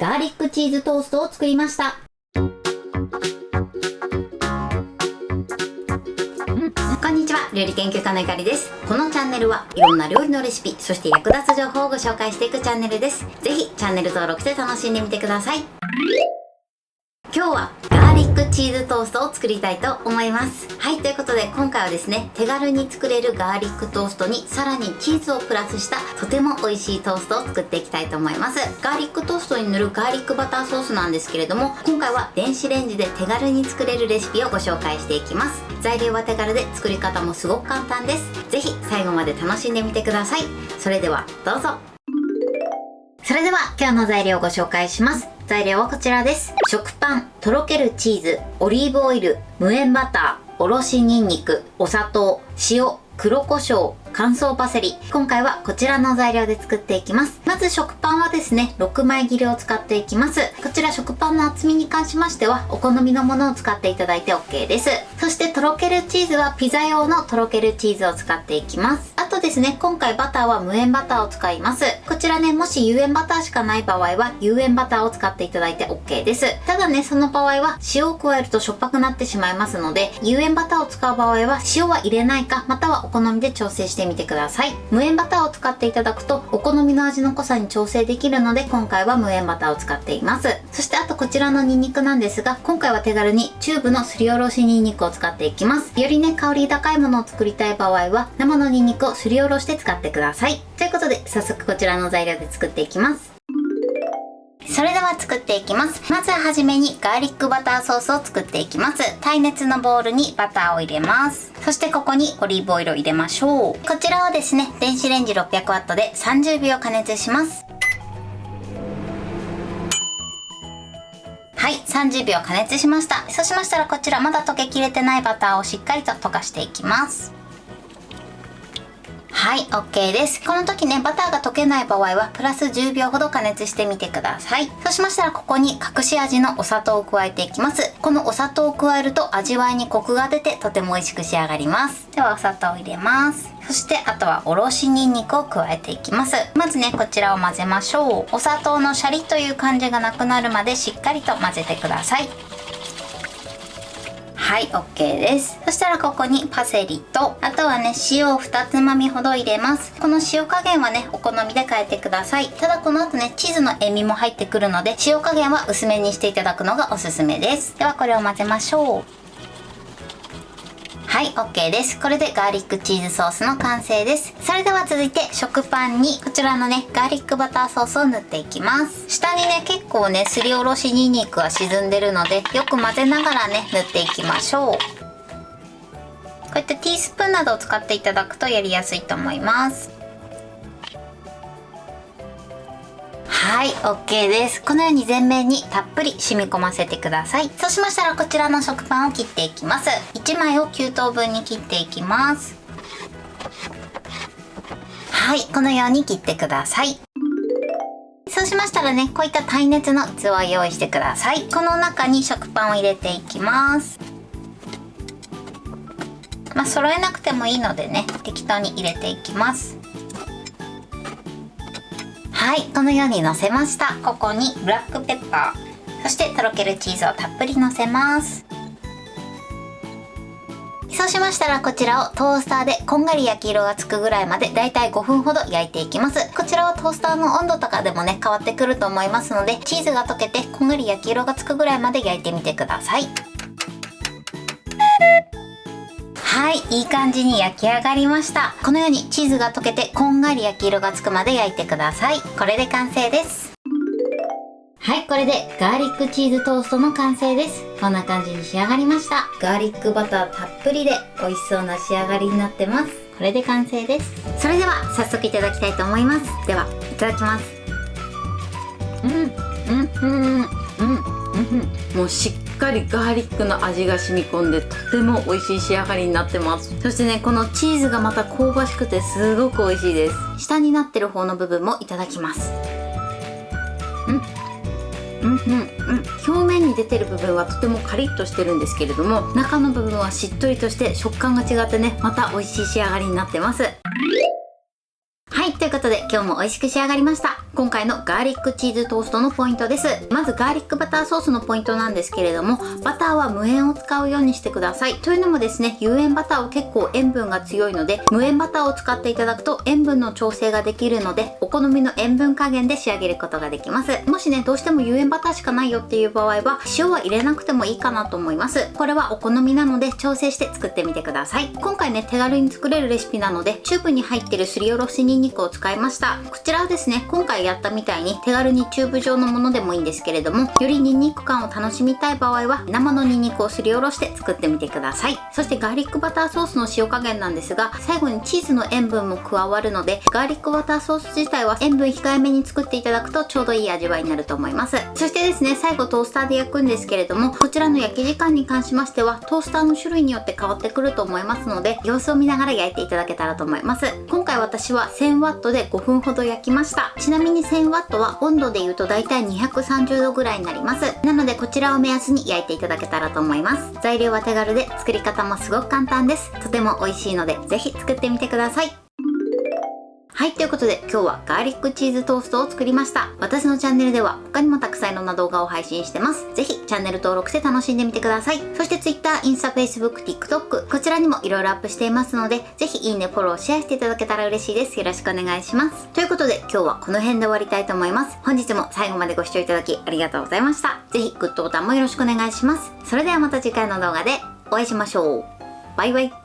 ガーリックチーズトーストを作りました。こんにちは、料理研究家のゆかりです。このチャンネルはいろんな料理のレシピ、そして役立つ情報をご紹介していくチャンネルです。ぜひチャンネル登録して楽しんでみてください。今日はガーリックチーズトーストを作りたいと思います。はい、ということで今回はですね、手軽に作れるガーリックトーストにさらにチーズをプラスしたとても美味しいトーストを作っていきたいと思います。ガーリックトーストに塗るガーリックバターソースなんですけれども、今回は電子レンジで手軽に作れるレシピをご紹介していきます。材料は手軽で作り方もすごく簡単です。ぜひ最後まで楽しんでみてください。それではどうぞ。それでは今日の材料をご紹介します。材料はこちらです。食パン、とろけるチーズ、オリーブオイル、無塩バター、おろしにんにく、お砂糖、塩、黒胡椒、乾燥パセリ。今回はこちらの材料で作っていきます。まず食パンはですね、6枚切りを使っていきます。こちら食パンの厚みに関しましてはお好みのものを使っていただいて OK です。そしてとろけるチーズはピザ用のとろけるチーズを使っていきます。あとですね、今回バターは無塩バターを使います。こちらね、もし有塩バターしかない場合は有塩バターを使っていただいて OK です。ただね、その場合は塩を加えるとしょっぱくなってしまいますので、有塩バターを使う場合は塩は入れないか、またはお好みで調整してみてください。無塩バターを使っていただくとお好みの味の濃さに調整できるので、今回は無塩バターを使っています。そしてあとこちらのニンニクなんですが、今回は手軽にチューブのすりおろしニンニクを使っていきます。よりね、香り高いものを作りたい場合は生のニンニクをすりおろして使ってください。ということで早速こちらの材料で作っていきます。それでは作っていきます。まずはじめにガーリックバターソースを作っていきます。耐熱のボウルにバターを入れます。そしてここにオリーブオイルを入れましょう。こちらはですね、電子レンジ 600W で30秒加熱します。はい、30秒加熱しました。そうしましたらこちらまだ溶けきれてないバターをしっかりと溶かしていきます。はい、OK です。この時ね、バターが溶けない場合はプラス10秒ほど加熱してみてください。そうしましたらここに隠し味のお砂糖を加えていきます。このお砂糖を加えると味わいにコクが出てとても美味しく仕上がります。ではお砂糖を入れます。そしてあとはおろしにんにくを加えていきます。まずね、こちらを混ぜましょう。お砂糖のシャリという感じがなくなるまでしっかりと混ぜてください。はい、OK です。そしたらここにパセリと、あとはね、塩を2つまみほど入れます。この塩加減はね、お好みで変えてください。ただこの後ね、チーズの塩味も入ってくるので、塩加減は薄めにしていただくのがおすすめです。ではこれを混ぜましょう。はい、OK です。これでガーリックチーズソースの完成です。それでは続いて食パンにこちらのね、ガーリックバターソースを塗っていきます。下にね、結構ね、すりおろしにんにくは沈んでるので、よく混ぜながらね、塗っていきましょう。こうやってティースプーンなどを使っていただくとやりやすいと思います。はい、OK です。このように全面にたっぷり染み込ませてください。そうしましたらこちらの食パンを切っていきます。1枚を9等分に切っていきます。はい、このように切ってください。そうしましたらね、こういった耐熱の器を用意してください。この中に食パンを入れていきます。揃えなくてもいいのでね、適当に入れていきます。はい、このようにのせました。ここにブラックペッパー、そしてとろけるチーズをたっぷりのせます。そうしましたらこちらをトースターでこんがり焼き色がつくぐらいまでだいたい5分ほど焼いていきます。こちらはトースターの温度とかでもね、変わってくると思いますので、チーズが溶けてこんがり焼き色がつくぐらいまで焼いてみてください。はい、いい感じに焼き上がりました。このようにチーズが溶けてこんがり焼き色がつくまで焼いてください。これで完成です。はい、これでガーリックチーズトーストの完成です。こんな感じに仕上がりました。ガーリックバターたっぷりで美味しそうな仕上がりになってます。これで完成です。それでは早速いただきたいと思います。では、いただきます。もうしっかりガーリックの味が染み込んでとても美味しい仕上がりになってます。そしてね、このチーズがまた香ばしくてすごく美味しいです。下になってる方の部分もいただきます。表面に出てる部分はとてもカリッとしてるんですけれども、中の部分はしっとりとして食感が違ってね、また美味しい仕上がりになってます。はい、ということで今日も美味しく仕上がりました。今回のガーリックチーズトーストのポイントです。まずガーリックバターソースのポイントなんですけれども、バターは無塩を使うようにしてください。というのもですね、有塩バターは結構塩分が強いので、無塩バターを使っていただくと塩分の調整ができるので、お好みの塩分加減で仕上げることができます。もしね、どうしても有塩バターしかないよっていう場合は、塩は入れなくてもいいかなと思います。これはお好みなので調整して作ってみてください。今回ね、手軽に作れるレシピなので、チューブに入ってるすりおろしニンニクを使いました。こちらはですね、今回やったみたいに手軽にチューブ状のものでもいいんですけれども、よりニンニク感を楽しみたい場合は生のニンニクをすりおろして作ってみてください。そしてガーリックバターソースの塩加減なんですが、最後にチーズの塩分も加わるので、ガーリックバターソース自体は塩分控えめに作っていただくとちょうどいい味わいになると思います。そしてですね、最後トースターで焼くんですけれども、こちらの焼き時間に関しましてはトースターの種類によって変わってくると思いますので、様子を見ながら焼いていただけたらと思います。今回私は 1000W で5分ほど焼きました。ちなみに 1000W は温度で言うと大体230度ぐらいになります。なのでこちらを目安に焼いていただけたらと思います。材料は手軽で作り方もすごく簡単です。とても美味しいのでぜひ作ってみてください。はい、ということで今日はガーリックチーズトーストを作りました。私のチャンネルでは他にもたくさんいろんな動画を配信してます。ぜひチャンネル登録して楽しんでみてください。そして Twitter、インスタ、Facebook、TikTok こちらにもいろいろアップしていますので、ぜひいいね、フォロー、シェアしていただけたら嬉しいです。よろしくお願いします。ということで今日はこの辺で終わりたいと思います。本日も最後までご視聴いただきありがとうございました。ぜひグッドボタンもよろしくお願いします。それではまた次回の動画でお会いしましょう。バイバイ。